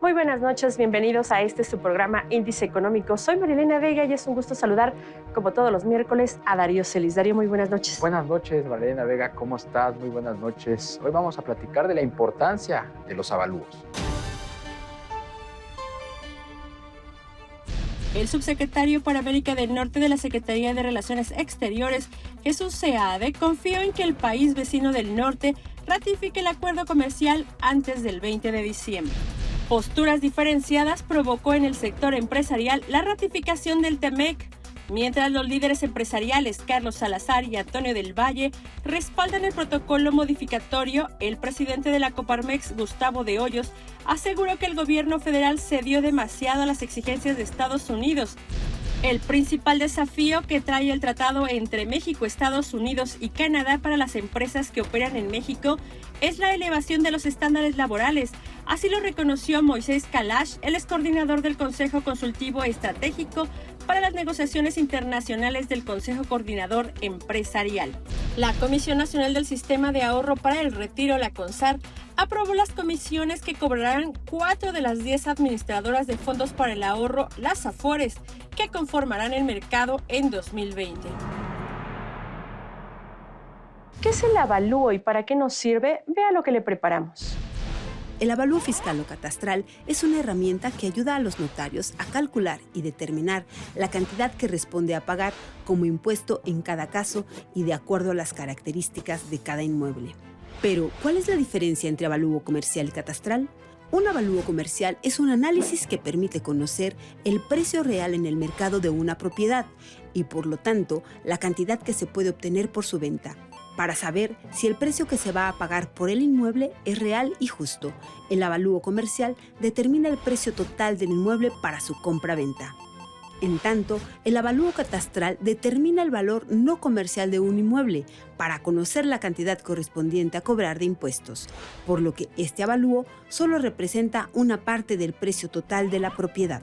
Muy buenas noches, bienvenidos a su programa Índice Económico. Soy Marilena Vega y es un gusto saludar, como todos los miércoles, a Darío Celis. Darío, muy buenas noches. Buenas noches, Marilena Vega, ¿cómo estás? Muy buenas noches. Hoy vamos a platicar de la importancia de los avalúos. El subsecretario para América del Norte de la Secretaría de Relaciones Exteriores, Jesús Seade, confió en que el país vecino del norte ratifique el acuerdo comercial antes del 20 de diciembre. Posturas diferenciadas provocó en el sector empresarial la ratificación del TEMEC, mientras los líderes empresariales Carlos Salazar y Antonio del Valle respaldan el protocolo modificatorio. El presidente de la Coparmex, Gustavo de Hoyos, aseguró que el gobierno federal cedió demasiado a las exigencias de Estados Unidos. El principal desafío que trae el tratado entre México, Estados Unidos y Canadá para las empresas que operan en México es la elevación de los estándares laborales. Así lo reconoció Moisés Kalash, el excoordinador del Consejo Consultivo Estratégico para las negociaciones internacionales del Consejo Coordinador Empresarial. La Comisión Nacional del Sistema de Ahorro para el Retiro, la CONSAR, aprobó las comisiones que cobrarán 4 de las 10 administradoras de fondos para el ahorro, las AFORES, que conformarán el mercado en 2020. ¿Qué es el avalúo y para qué nos sirve? Vea lo que le preparamos. El avalúo fiscal o catastral es una herramienta que ayuda a los notarios a calcular y determinar la cantidad que responde a pagar como impuesto en cada caso y de acuerdo a las características de cada inmueble. Pero, ¿cuál es la diferencia entre avalúo comercial y catastral? Un avalúo comercial es un análisis que permite conocer el precio real en el mercado de una propiedad y, por lo tanto, la cantidad que se puede obtener por su venta, para saber si el precio que se va a pagar por el inmueble es real y justo. El avalúo comercial determina el precio total del inmueble para su compra-venta. En tanto, el avalúo catastral determina el valor no comercial de un inmueble para conocer la cantidad correspondiente a cobrar de impuestos, por lo que este avalúo solo representa una parte del precio total de la propiedad.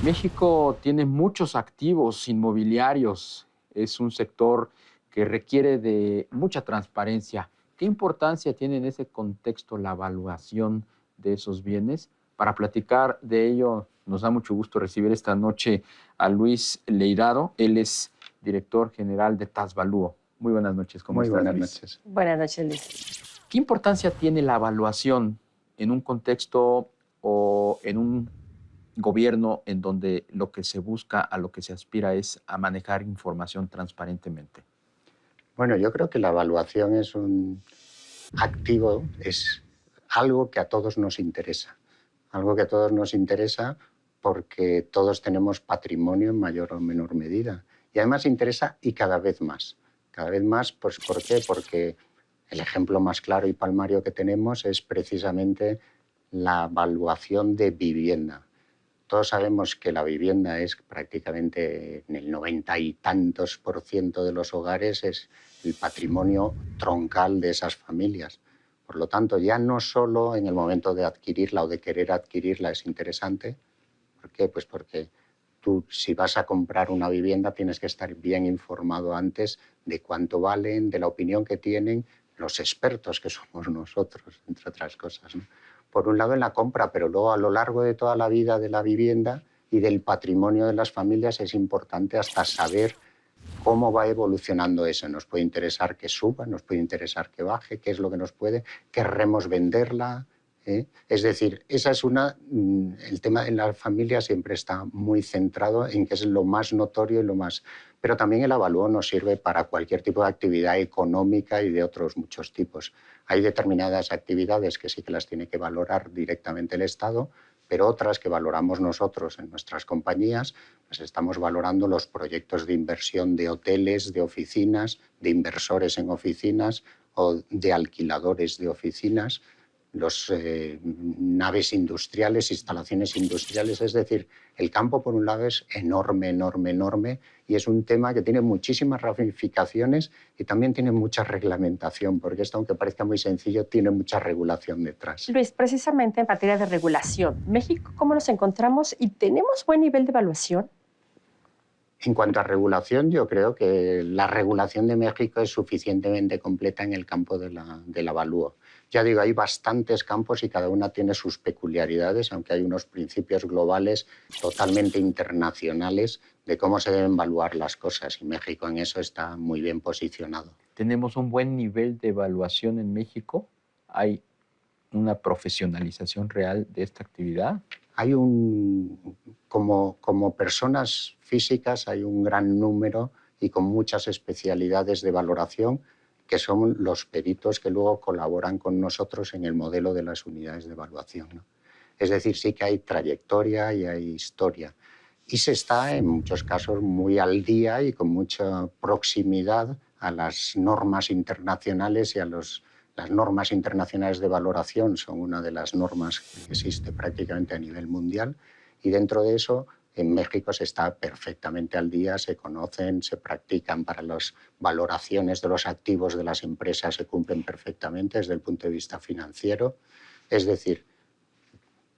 México tiene muchos activos inmobiliarios. Es un sector que requiere de mucha transparencia. ¿Qué importancia tiene en ese contexto la evaluación de esos bienes? Para platicar de ello, nos da mucho gusto recibir esta noche a Luis Leirado. Él es director general de Tasvalúo. Muy buenas noches. ¿Cómo estás, Buenas Luis? noches. Buenas noches, Luis. ¿Qué importancia tiene la evaluación en un contexto o en un gobierno en donde lo que se busca, a lo que se aspira es a manejar información transparentemente? Bueno, yo creo que la evaluación es un activo, es algo que a todos nos interesa. Algo que a todos nos interesa porque todos tenemos patrimonio en mayor o menor medida. Y además interesa y cada vez más. Cada vez más, pues, ¿por qué? Porque el ejemplo más claro y palmario que tenemos es precisamente la evaluación de vivienda. Todos sabemos que la vivienda es prácticamente en el 90 y tantos % de los hogares, es el patrimonio troncal de esas familias. Por lo tanto, ya no solo en el momento de adquirirla o de querer adquirirla es interesante. ¿Por qué? Pues porque tú, si vas a comprar una vivienda, tienes que estar bien informado antes de cuánto valen, de la opinión que tienen los expertos que somos nosotros, entre otras cosas, ¿no? Por un lado en la compra, pero luego a lo largo de toda la vida de la vivienda y del patrimonio de las familias es importante hasta saber cómo va evolucionando eso. Nos puede interesar que suba, nos puede interesar que baje, qué es lo que nos puede, querremos venderla, ¿eh? Es decir, esa es el tema en la familia siempre está muy centrado en que es lo más notorio y lo más... Pero también el avalúo nos sirve para cualquier tipo de actividad económica y de otros muchos tipos. Hay determinadas actividades que sí que las tiene que valorar directamente el Estado, pero otras que valoramos nosotros en nuestras compañías, pues estamos valorando los proyectos de inversión de hoteles, de oficinas, de inversores en oficinas o de alquiladores de oficinas, los naves industriales, instalaciones industriales. Es decir, el campo, por un lado, es enorme, enorme, enorme, y es un tema que tiene muchísimas ramificaciones y también tiene mucha reglamentación, porque esto, aunque parezca muy sencillo, tiene mucha regulación detrás. Luis, precisamente en materia de regulación, México, ¿cómo nos encontramos y tenemos buen nivel de evaluación? En cuanto a regulación, yo creo que la regulación de México es suficientemente completa en el campo del avalúo. Ya digo, hay bastantes campos y cada una tiene sus peculiaridades, aunque hay unos principios globales totalmente internacionales de cómo se deben evaluar las cosas, y México en eso está muy bien posicionado. ¿Tenemos un buen nivel de evaluación en México? ¿Hay una profesionalización real de esta actividad? Hay como personas físicas hay un gran número y con muchas especialidades de valoración, que son los peritos que luego colaboran con nosotros en el modelo de las unidades de evaluación, ¿no? Es decir, sí que hay trayectoria y hay historia. Y se está, en muchos casos, muy al día y con mucha proximidad a las normas internacionales y a las normas internacionales de valoración. Son una de las normas que existe prácticamente a nivel mundial, y dentro de eso en México se está perfectamente al día, se conocen, se practican para las valoraciones de los activos de las empresas, se cumplen perfectamente desde el punto de vista financiero. Es decir,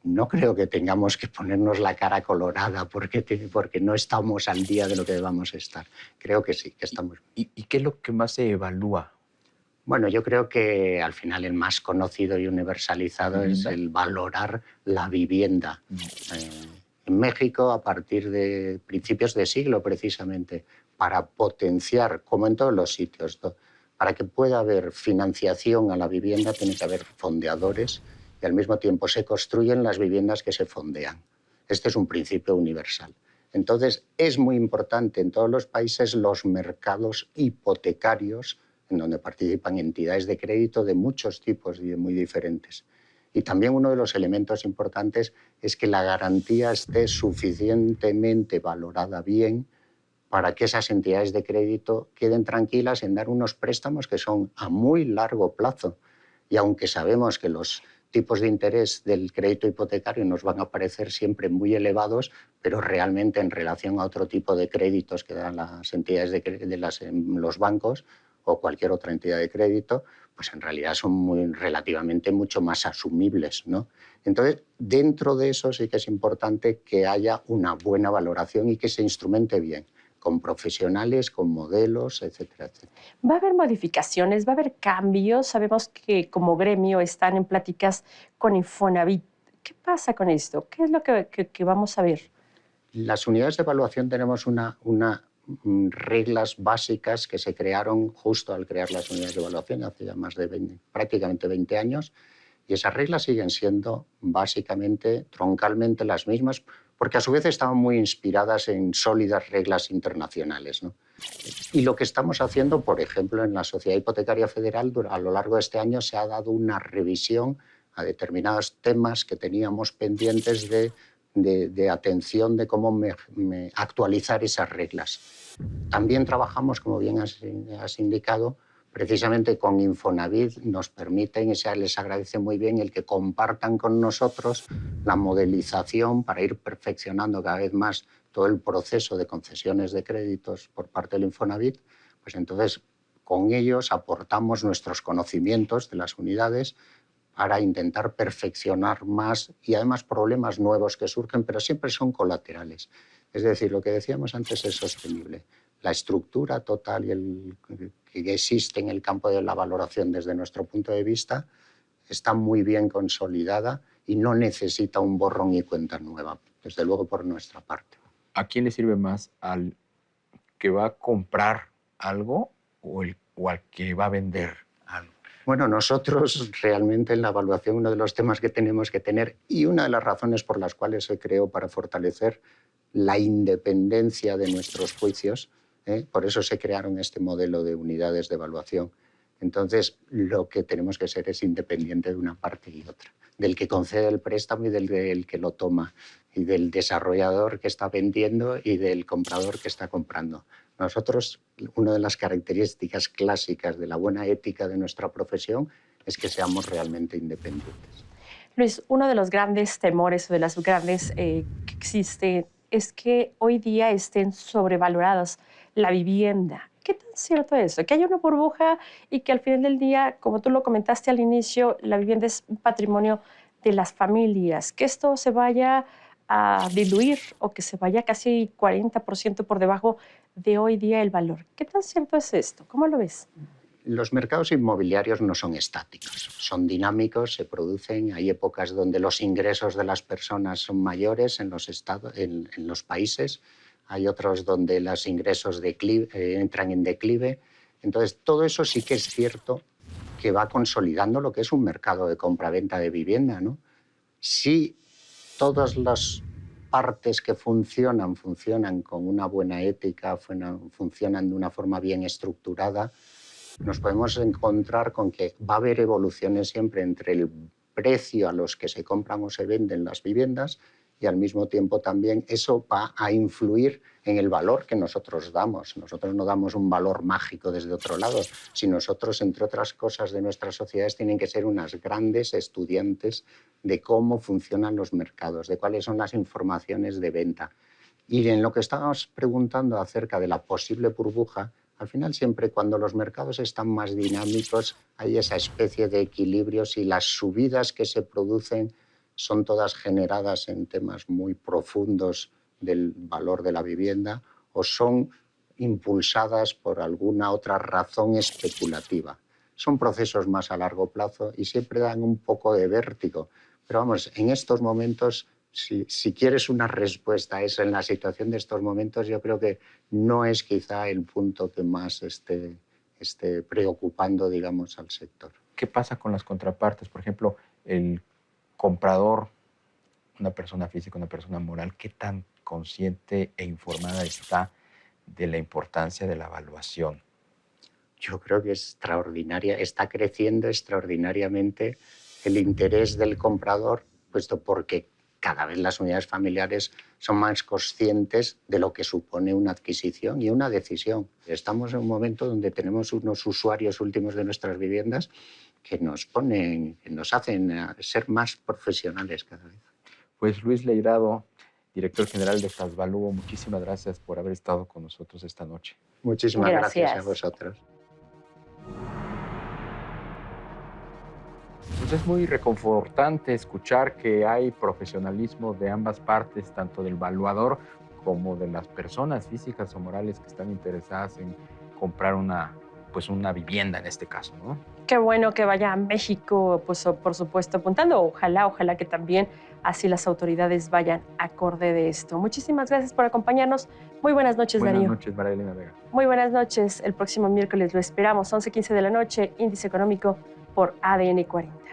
no creo que tengamos que ponernos la cara colorada porque no estamos al día de lo que debamos estar. Creo que sí, que estamos. ¿Y qué es lo que más se evalúa? Bueno, yo creo que al final el más conocido y universalizado es el valorar la vivienda. En México, a partir de principios de siglo, precisamente, para potenciar, como en todos los sitios, para que pueda haber financiación a la vivienda, tiene que haber fondeadores, y al mismo tiempo se construyen las viviendas que se fondean. Este es un principio universal. Entonces, es muy importante en todos los países los mercados hipotecarios, en donde participan entidades de crédito de muchos tipos y de muy diferentes. Y también uno de los elementos importantes es que la garantía esté suficientemente valorada bien para que esas entidades de crédito queden tranquilas en dar unos préstamos que son a muy largo plazo. Y aunque sabemos que los tipos de interés del crédito hipotecario nos van a parecer siempre muy elevados, pero realmente en relación a otro tipo de créditos que dan las entidades los bancos o cualquier otra entidad de crédito, pues en realidad son relativamente mucho más asumibles, ¿no? Entonces, dentro de eso sí que es importante que haya una buena valoración y que se instrumente bien, con profesionales, con modelos, etcétera, etcétera. ¿Va a haber modificaciones? ¿Va a haber cambios? Sabemos que como gremio están en pláticas con Infonavit. ¿Qué pasa con esto? ¿Qué es lo que vamos a ver? Las unidades de evaluación tenemos reglas básicas que se crearon justo al crear las unidades de evaluación hace ya más de prácticamente 20 años, y esas reglas siguen siendo básicamente, troncalmente las mismas, porque a su vez estaban muy inspiradas en sólidas reglas internacionales, ¿no? Y lo que estamos haciendo, por ejemplo, en la Sociedad Hipotecaria Federal, a lo largo de este año se ha dado una revisión a determinados temas que teníamos pendientes de atención, de cómo actualizar esas reglas. También trabajamos, como bien has indicado, precisamente con Infonavit. Nos permiten, y se les agradece muy bien, el que compartan con nosotros la modelización para ir perfeccionando cada vez más todo el proceso de concesiones de créditos por parte del Infonavit. Pues entonces, con ellos aportamos nuestros conocimientos de las unidades para intentar perfeccionar más, y además problemas nuevos que surgen, pero siempre son colaterales. Es decir, lo que decíamos antes es sostenible. La estructura total que existe en el campo de la valoración desde nuestro punto de vista está muy bien consolidada y no necesita un borrón y cuenta nueva, desde luego por nuestra parte. ¿A quién le sirve más? ¿Al que va a comprar algo o al que va a vender algo? Bueno, nosotros realmente en la evaluación uno de los temas que tenemos que tener, y una de las razones por las cuales se creó para fortalecer la independencia de nuestros juicios, por eso se crearon este modelo de unidades de evaluación. Entonces, lo que tenemos que ser es independiente de una parte y otra, del que concede el préstamo y del que lo toma, y del desarrollador que está vendiendo y del comprador que está comprando. Nosotros, una de las características clásicas de la buena ética de nuestra profesión es que seamos realmente independientes. Luis, uno de los grandes temores o de las grandes que existe es que hoy día estén sobrevaloradas la vivienda. ¿Qué tan cierto es eso? Que haya una burbuja y que al final del día, como tú lo comentaste al inicio, la vivienda es un patrimonio de las familias. Que esto se vaya a diluir o que se vaya casi 40% por debajo de hoy día el valor. ¿Qué tan cierto es esto? ¿Cómo lo ves? Los mercados inmobiliarios no son estáticos, son dinámicos, se producen. Hay épocas donde los ingresos de las personas son mayores en los países, hay otros donde los ingresos entran en declive. Entonces, todo eso sí que es cierto que va consolidando lo que es un mercado de compra-venta de vivienda, ¿no? Si todas las partes que funcionan con una buena ética, funcionan de una forma bien estructurada, nos podemos encontrar con que va a haber evoluciones siempre entre el precio a los que se compran o se venden las viviendas y al mismo tiempo también eso va a influir en el valor que nosotros damos. Nosotros no damos un valor mágico desde otro lado, si nosotros, entre otras cosas de nuestras sociedades, tienen que ser unas grandes estudiantes de cómo funcionan los mercados, de cuáles son las informaciones de venta. Y en lo que estábamos preguntando acerca de la posible burbuja, al final siempre cuando los mercados están más dinámicos hay esa especie de equilibrios y las subidas que se producen son todas generadas en temas muy profundos del valor de la vivienda o son impulsadas por alguna otra razón especulativa. Son procesos más a largo plazo y siempre dan un poco de vértigo. Pero vamos, en estos momentos, si quieres una respuesta a eso en la situación de estos momentos, yo creo que no es quizá el punto que más esté preocupando, digamos, al sector. ¿Qué pasa con las contrapartes? Por ejemplo, el comprador, una persona física, una persona moral, ¿qué tan consciente e informada está de la importancia de la evaluación? Yo creo que es extraordinaria, está creciendo extraordinariamente el interés del comprador, puesto porque cada vez las unidades familiares son más conscientes de lo que supone una adquisición y una decisión. Estamos en un momento donde tenemos unos usuarios últimos de nuestras viviendas que nos hacen ser más profesionales cada vez. Pues Luis Leirado, director general de Casvalúo, muchísimas gracias por haber estado con nosotros esta noche. Muchísimas gracias a vosotros. Pues es muy reconfortante escuchar que hay profesionalismo de ambas partes, tanto del valuador como de las personas físicas o morales que están interesadas en comprar una vivienda en este caso, ¿no? Qué bueno que vaya a México, pues por supuesto, apuntando. Ojalá que también así las autoridades vayan acorde de esto. Muchísimas gracias por acompañarnos. Muy buenas noches, Darío. Buenas noches, María Elena Vega. Muy buenas noches. El próximo miércoles lo esperamos, 11:15 de la noche, Índice Económico por ADN 40.